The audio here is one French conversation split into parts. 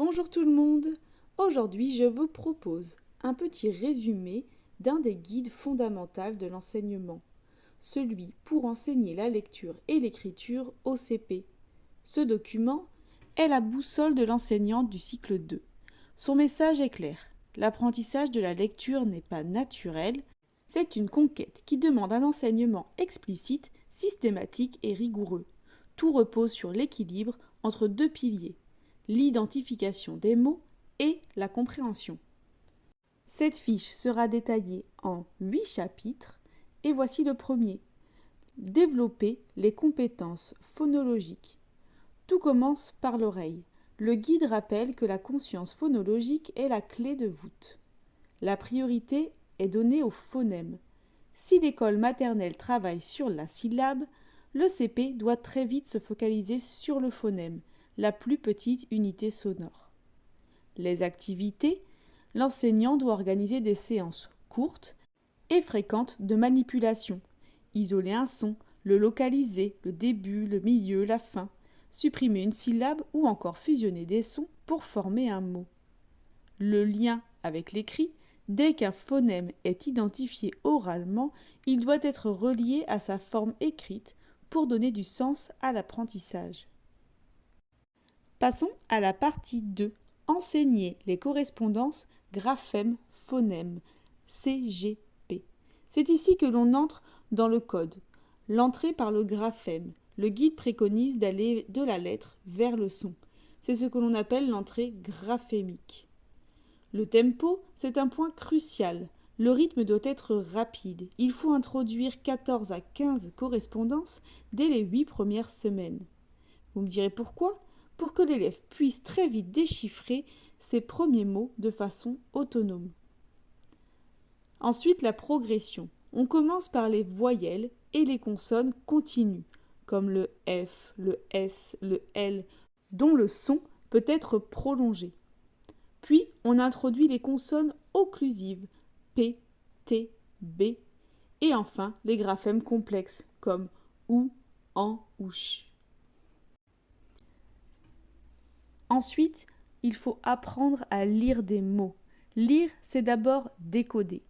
Bonjour tout le monde. Aujourd'hui, je vous propose un petit résumé d'un des guides fondamentaux de l'enseignement, celui pour enseigner la lecture et l'écriture au CP. Ce document est la boussole de l'enseignante du cycle 2. Son message est clair. L'apprentissage de la lecture n'est pas naturel, c'est une conquête qui demande un enseignement explicite, systématique et rigoureux. Tout repose sur l'équilibre entre deux piliers, l'identification des mots et la compréhension. Cette fiche sera détaillée en 8 chapitres et voici le premier. Développer les compétences phonologiques. Tout commence par l'oreille. Le guide rappelle que la conscience phonologique est la clé de voûte. La priorité est donnée aux phonèmes. Si l'école maternelle travaille sur la syllabe, le CP doit très vite se focaliser sur le phonème, la plus petite unité sonore. Les activités, l'enseignant doit organiser des séances courtes et fréquentes de manipulation, isoler un son, le localiser, le début, le milieu, la fin, supprimer une syllabe ou encore fusionner des sons pour former un mot. Le lien avec l'écrit, dès qu'un phonème est identifié oralement, il doit être relié à sa forme écrite pour donner du sens à l'apprentissage. Passons à la partie 2. Enseigner les correspondances graphème-phonème, CGP. C'est ici que l'on entre dans le code. L'entrée par le graphème. Le guide préconise d'aller de la lettre vers le son. C'est ce que l'on appelle l'entrée graphémique. Le tempo, c'est un point crucial. Le rythme doit être rapide. Il faut introduire 14 à 15 correspondances dès les 8 premières semaines. Vous me direz pourquoi ? Pour que l'élève puisse très vite déchiffrer ses premiers mots de façon autonome. Ensuite, la progression. On commence par les voyelles et les consonnes continues, comme le F, le S, le L, dont le son peut être prolongé. Puis, on introduit les consonnes occlusives, P, T, B, et enfin les graphèmes complexes, comme OU, AN ou CH. Ensuite, il faut apprendre à lire des mots. Lire, c'est d'abord décoder.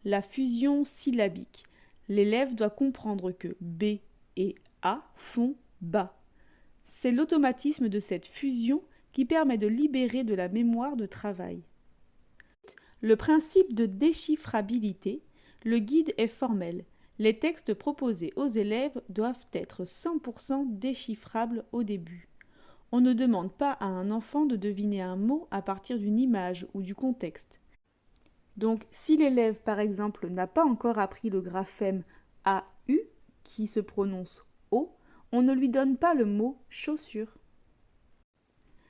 La fusion syllabique. L'élève doit comprendre que B et A font bas. C'est l'automatisme de cette fusion qui permet de libérer de la mémoire de travail. Le principe de déchiffrabilité. Le guide est formel. Les textes proposés aux élèves doivent être 100% déchiffrables au début. On ne demande pas à un enfant de deviner un mot à partir d'une image ou du contexte. Donc, si l'élève, par exemple, n'a pas encore appris le graphème AU, qui se prononce O, on ne lui donne pas le mot chaussure.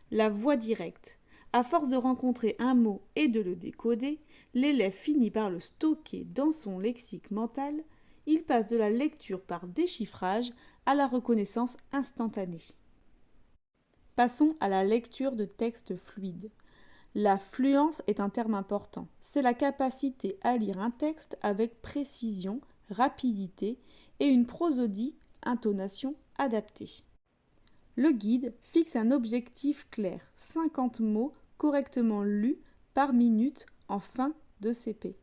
La voix directe. À force de rencontrer un mot et de le décoder, l'élève finit par le stocker dans son lexique mental. Il passe de la lecture par déchiffrage à la reconnaissance instantanée. Passons à la lecture de textes fluides. La fluence est un terme important. C'est la capacité à lire un texte avec précision, rapidité et une prosodie, intonation adaptée. Le guide fixe un objectif clair, 50 mots correctement lus par minute en fin de CP.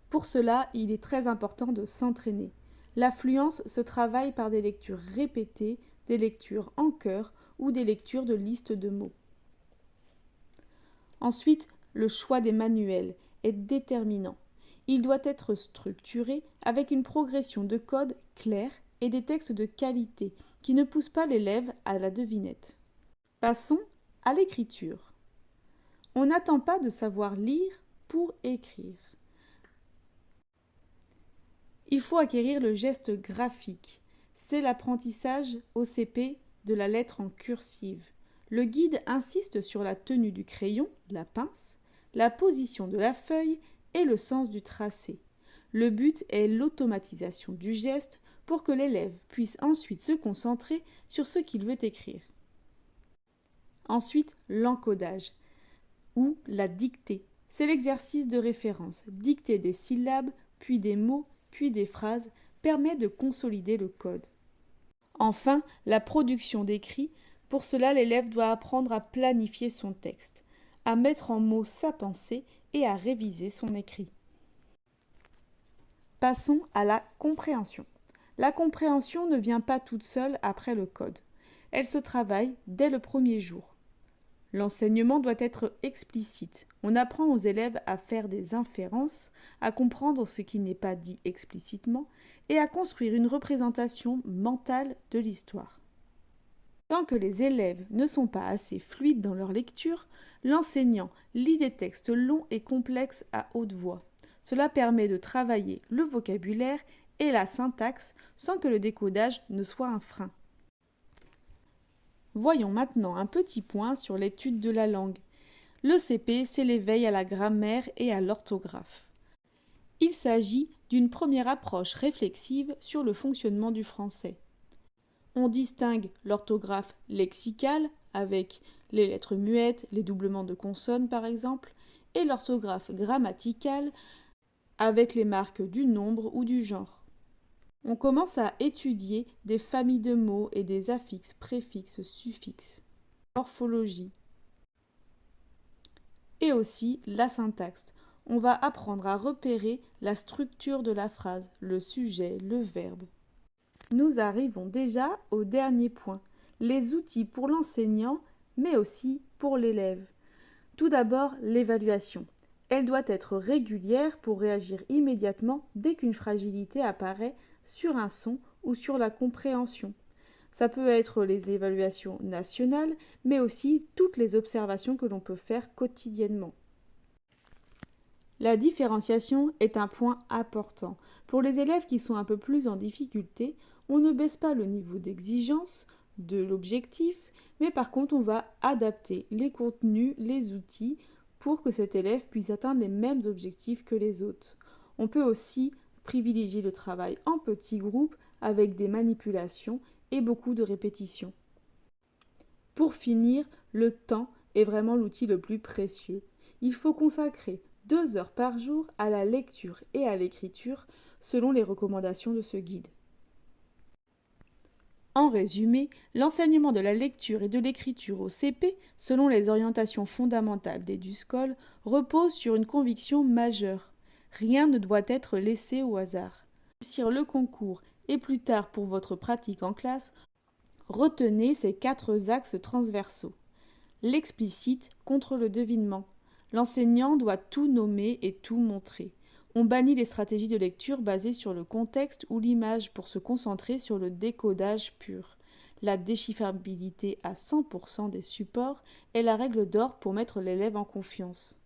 Pour cela, il est très important de s'entraîner. La fluence se travaille par des lectures répétées, des lectures en chœur ou des lectures de listes de mots. Ensuite, le choix des manuels est déterminant. Il doit être structuré avec une progression de code claire et des textes de qualité qui ne poussent pas l'élève à la devinette. Passons à l'écriture. On n'attend pas de savoir lire pour écrire. Il faut acquérir le geste graphique. C'est l'apprentissage au CP de la lettre en cursive. Le guide insiste sur la tenue du crayon, la pince, la position de la feuille et le sens du tracé. Le but est l'automatisation du geste pour que l'élève puisse ensuite se concentrer sur ce qu'il veut écrire. Ensuite, l'encodage ou la dictée. C'est l'exercice de référence. Dicter des syllabes, puis des mots, puis des phrases permet de consolider le code. Enfin, la production d'écrits Pour cela, l'élève doit apprendre à planifier son texte, à mettre en mots sa pensée et à réviser son écrit. Passons à la compréhension. La compréhension ne vient pas toute seule après le code. Elle se travaille dès le premier jour. L'enseignement doit être explicite. On apprend aux élèves à faire des inférences, à comprendre ce qui n'est pas dit explicitement et à construire une représentation mentale de l'histoire. Tant que les élèves ne sont pas assez fluides dans leur lecture, l'enseignant lit des textes longs et complexes à haute voix. Cela permet de travailler le vocabulaire et la syntaxe sans que le décodage ne soit un frein. Voyons maintenant un petit point sur l'étude de la langue. Le CP, c'est l'éveil à la grammaire et à l'orthographe. Il s'agit d'une première approche réflexive sur le fonctionnement du français. On distingue l'orthographe lexicale, avec les lettres muettes, les doublements de consonnes par exemple, et l'orthographe grammaticale, avec les marques du nombre ou du genre. On commence à étudier des familles de mots et des affixes, préfixes, suffixes, morphologie. Et aussi la syntaxe. On va apprendre à repérer la structure de la phrase, le sujet, le verbe. Nous arrivons déjà au dernier point, les outils pour l'enseignant, mais aussi pour l'élève. Tout d'abord, l'évaluation. Elle doit être régulière pour réagir immédiatement dès qu'une fragilité apparaît sur un son ou sur la compréhension. Ça peut être les évaluations nationales, mais aussi toutes les observations que l'on peut faire quotidiennement. La différenciation est un point important. Pour les élèves qui sont un peu plus en difficulté, on ne baisse pas le niveau d'exigence de l'objectif, mais par contre on va adapter les contenus, les outils, pour que cet élève puisse atteindre les mêmes objectifs que les autres. On peut aussi privilégier le travail en petits groupes avec des manipulations et beaucoup de répétitions. Pour finir, le temps est vraiment l'outil le plus précieux. Il faut consacrer 2 heures par jour à la lecture et à l'écriture selon les recommandations de ce guide. En résumé, l'enseignement de la lecture et de l'écriture au CP, selon les orientations fondamentales d'EduScol, repose sur une conviction majeure. Rien ne doit être laissé au hasard. Pour réussir le concours et plus tard pour votre pratique en classe, retenez ces 4 axes transversaux. L'explicite contre le devinement. L'enseignant doit tout nommer et tout montrer. On bannit les stratégies de lecture basées sur le contexte ou l'image pour se concentrer sur le décodage pur. La déchiffrabilité à 100% des supports est la règle d'or pour mettre l'élève en confiance.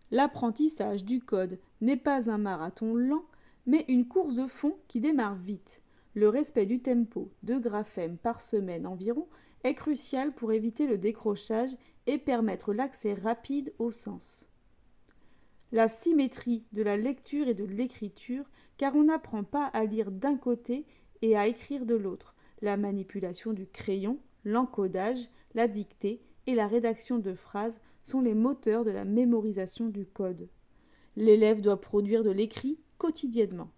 L'apprentissage du code n'est pas un marathon lent, mais une course de fond qui démarre vite. Le respect du tempo, 2 graphèmes par semaine environ, est crucial pour éviter le décrochage et permettre l'accès rapide au sens. La symétrie de la lecture et de l'écriture, car on n'apprend pas à lire d'un côté et à écrire de l'autre. La manipulation du crayon, l'encodage, la dictée et la rédaction de phrases sont les moteurs de la mémorisation du code. L'élève doit produire de l'écrit quotidiennement.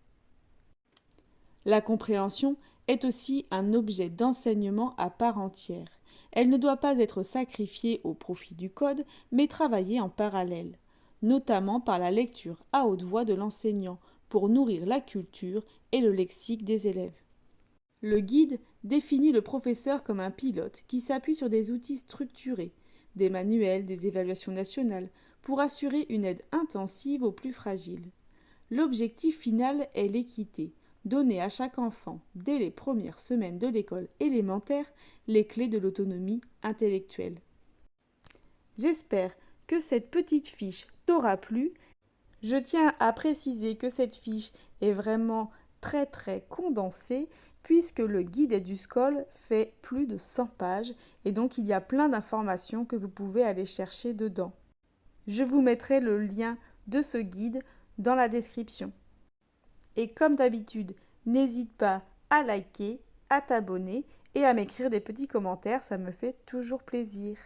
La compréhension est aussi un objet d'enseignement à part entière. Elle ne doit pas être sacrifiée au profit du code, mais travaillée en parallèle, notamment par la lecture à haute voix de l'enseignant pour nourrir la culture et le lexique des élèves. Le guide définit le professeur comme un pilote qui s'appuie sur des outils structurés, des manuels, des évaluations nationales, pour assurer une aide intensive aux plus fragiles. L'objectif final est l'équité, donner à chaque enfant, dès les premières semaines de l'école élémentaire, les clés de l'autonomie intellectuelle. J'espère que cette petite fiche t'aura plu. Je tiens à préciser que cette fiche est vraiment très condensée puisque le guide EduScol fait plus de 100 pages et donc il y a plein d'informations que vous pouvez aller chercher dedans. Je vous mettrai le lien de ce guide dans la description. Et comme d'habitude, n'hésite pas à liker, à t'abonner et à m'écrire des petits commentaires, ça me fait toujours plaisir.